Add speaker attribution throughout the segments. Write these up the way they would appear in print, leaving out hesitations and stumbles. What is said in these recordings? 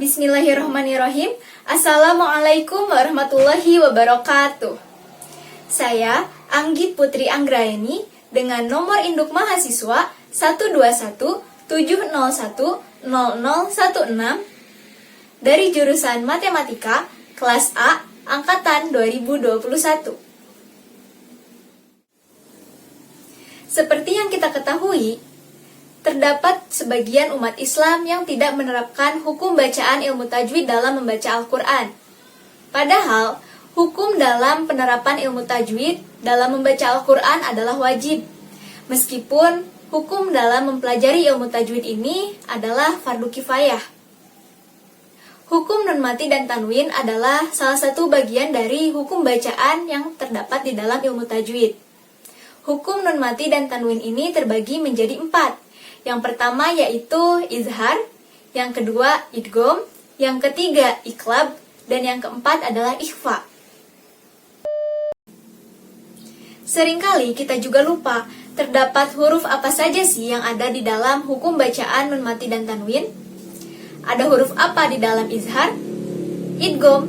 Speaker 1: Bismillahirrahmanirrahim. Assalamualaikum warahmatullahi wabarakatuh. Saya Anggit Putri Anggraeni dengan nomor induk mahasiswa 12170100116 dari jurusan Matematika kelas A angkatan 2021. Seperti yang kita ketahui, terdapat sebagian umat Islam yang tidak menerapkan hukum bacaan ilmu tajwid dalam membaca Al-Quran. Padahal, hukum dalam penerapan ilmu tajwid dalam membaca Al-Quran adalah wajib. Meskipun hukum dalam mempelajari ilmu tajwid ini adalah fardu kifayah. Hukum nun mati dan tanwin adalah salah satu bagian dari hukum bacaan yang terdapat di dalam ilmu tajwid. Hukum nun mati dan tanwin ini terbagi menjadi 4. Yang pertama yaitu izhar, yang kedua idgham, yang ketiga iqlab, dan yang keempat adalah ikhfa. Seringkali kita juga lupa, terdapat huruf apa saja sih yang ada di dalam hukum bacaan nun mati dan tanwin? Ada huruf apa di dalam izhar, idgham,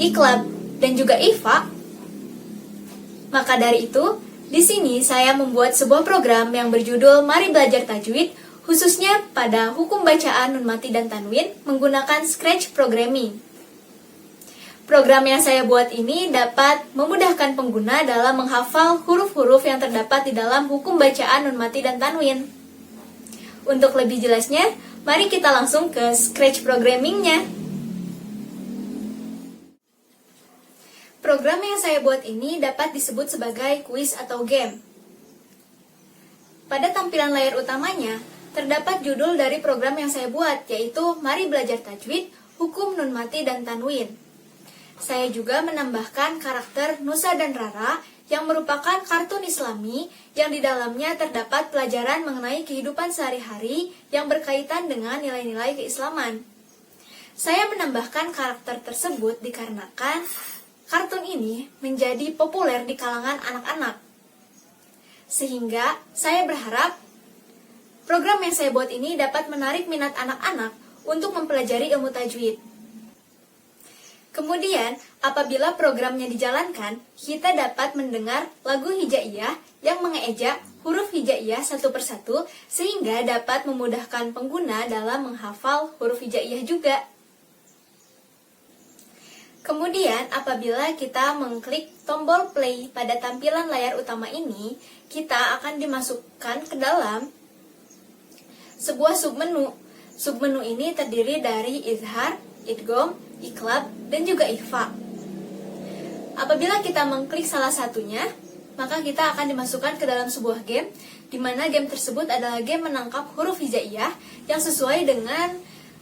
Speaker 1: iqlab, dan juga ikhfa? Maka dari itu, di sini saya membuat sebuah program yang berjudul Mari Belajar Tajwid, khususnya pada hukum bacaan nun mati dan tanwin menggunakan Scratch Programming. Program yang saya buat ini dapat memudahkan pengguna dalam menghafal huruf-huruf yang terdapat di dalam hukum bacaan nun mati dan tanwin. Untuk lebih jelasnya, mari kita langsung ke Scratch Programming-nya. Program yang saya buat ini dapat disebut sebagai kuis atau game. Pada tampilan layar utamanya, terdapat judul dari program yang saya buat, yaitu Mari Belajar Tajwid, Hukum Nun Mati dan Tanwin. Saya juga menambahkan karakter Nusa dan Rara yang merupakan kartun Islami yang di dalamnya terdapat pelajaran mengenai kehidupan sehari-hari yang berkaitan dengan nilai-nilai keislaman. Saya menambahkan karakter tersebut dikarenakan kartun ini menjadi populer di kalangan anak-anak. Sehingga saya berharap program yang saya buat ini dapat menarik minat anak-anak untuk mempelajari ilmu tajwid. Kemudian, apabila programnya dijalankan, kita dapat mendengar lagu hijaiyah yang mengeja huruf hijaiyah satu persatu sehingga dapat memudahkan pengguna dalam menghafal huruf hijaiyah juga. Kemudian, apabila kita mengklik tombol play pada tampilan layar utama ini, kita akan dimasukkan ke dalam sebuah submenu. Submenu ini terdiri dari izhar, idgham, iqlab, dan juga ikhfa. Apabila kita mengklik salah satunya, maka kita akan dimasukkan ke dalam sebuah game, di mana game tersebut adalah game menangkap huruf hijaiyah yang sesuai dengan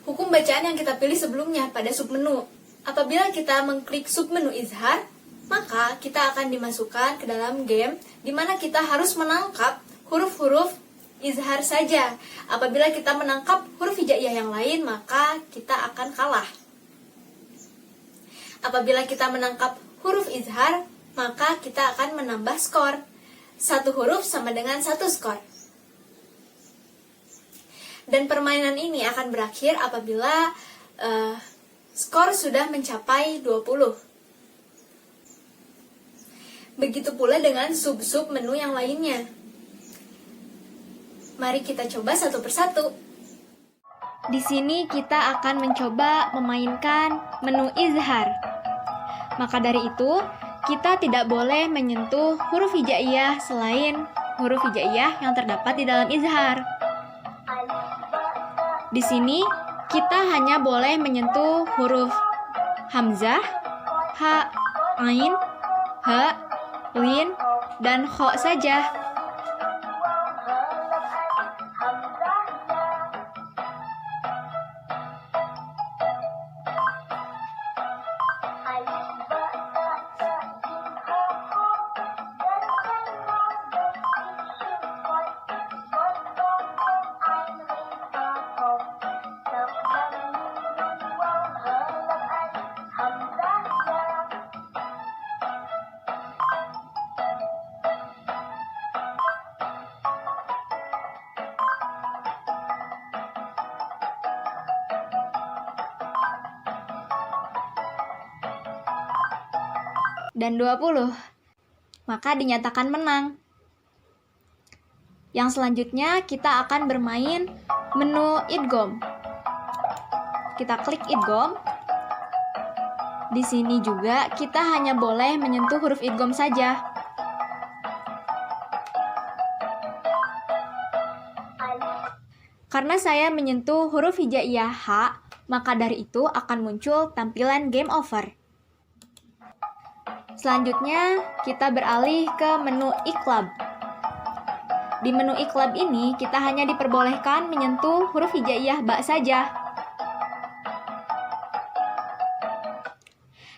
Speaker 1: hukum bacaan yang kita pilih sebelumnya pada submenu. Apabila kita mengklik submenu izhar, maka kita akan dimasukkan ke dalam game di mana kita harus menangkap huruf-huruf izhar saja. Apabila kita menangkap huruf hijaiyah yang lain, maka kita akan kalah. Apabila kita menangkap huruf izhar, maka kita akan menambah skor. Satu huruf sama dengan satu skor. Dan permainan ini akan berakhir apabila skor sudah mencapai 20. Begitu pula dengan sub-sub menu yang lainnya. Mari kita coba satu persatu. Di sini kita akan mencoba memainkan menu izhar. Maka dari itu, kita tidak boleh menyentuh huruf hijaiyah selain huruf hijaiyah yang terdapat di dalam izhar. Di sini kita hanya boleh menyentuh huruf hamzah, ha, ain, ha, lin, dan kho saja. dan 20. Maka dinyatakan menang. Yang selanjutnya kita akan bermain menu idgham. Kita klik idgham. Di sini juga kita hanya boleh menyentuh huruf idgham saja. Karena saya menyentuh huruf hijaiyah H, maka dari itu akan muncul tampilan game over. Selanjutnya, kita beralih ke menu iqlab. Di menu iqlab ini, kita hanya diperbolehkan menyentuh huruf hijaiyah ba saja.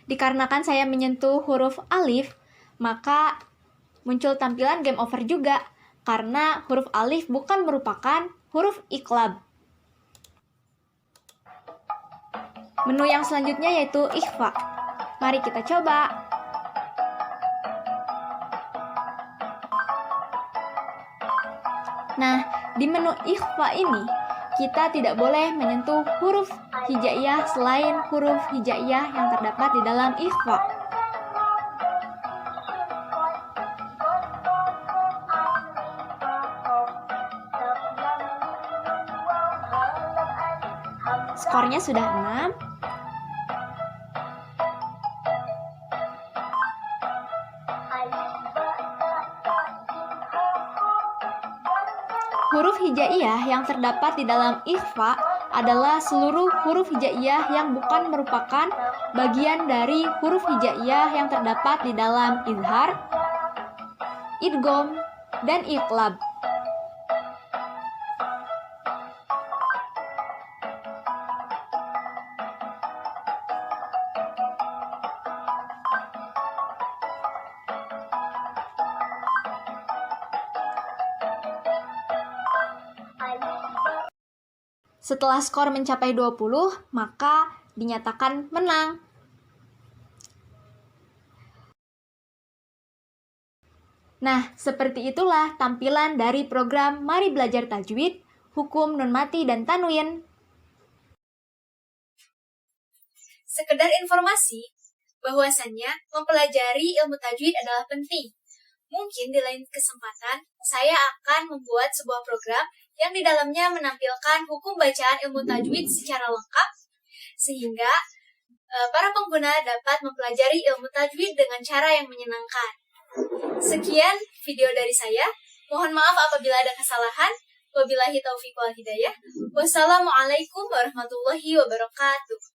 Speaker 1: Dikarenakan saya menyentuh huruf alif, maka muncul tampilan game over juga, karena huruf alif bukan merupakan huruf iqlab. Menu yang selanjutnya yaitu ikhfa. Mari kita coba. Nah, di menu ikhfa ini, kita tidak boleh menyentuh huruf hijaiyah selain huruf hijaiyah yang terdapat di dalam ikhfa. Skornya sudah 6. Huruf hijaiyah yang terdapat di dalam ikhfa adalah seluruh huruf hijaiyah yang bukan merupakan bagian dari huruf hijaiyah yang terdapat di dalam izhar, idgham, dan iqlab. Setelah skor mencapai 20, maka dinyatakan menang. Nah, seperti itulah tampilan dari program Mari Belajar Tajwid, Hukum Nun Mati dan Tanwin.
Speaker 2: Sekedar informasi, bahwasannya mempelajari ilmu tajwid adalah penting. Mungkin di lain kesempatan, saya akan membuat sebuah program yang di dalamnya menampilkan hukum bacaan ilmu tajwid secara lengkap, sehingga para pengguna dapat mempelajari ilmu tajwid dengan cara yang menyenangkan. Sekian video dari saya. Mohon maaf apabila ada kesalahan. Wabillahi taufiq wal hidayah. Wassalamualaikum warahmatullahi wabarakatuh.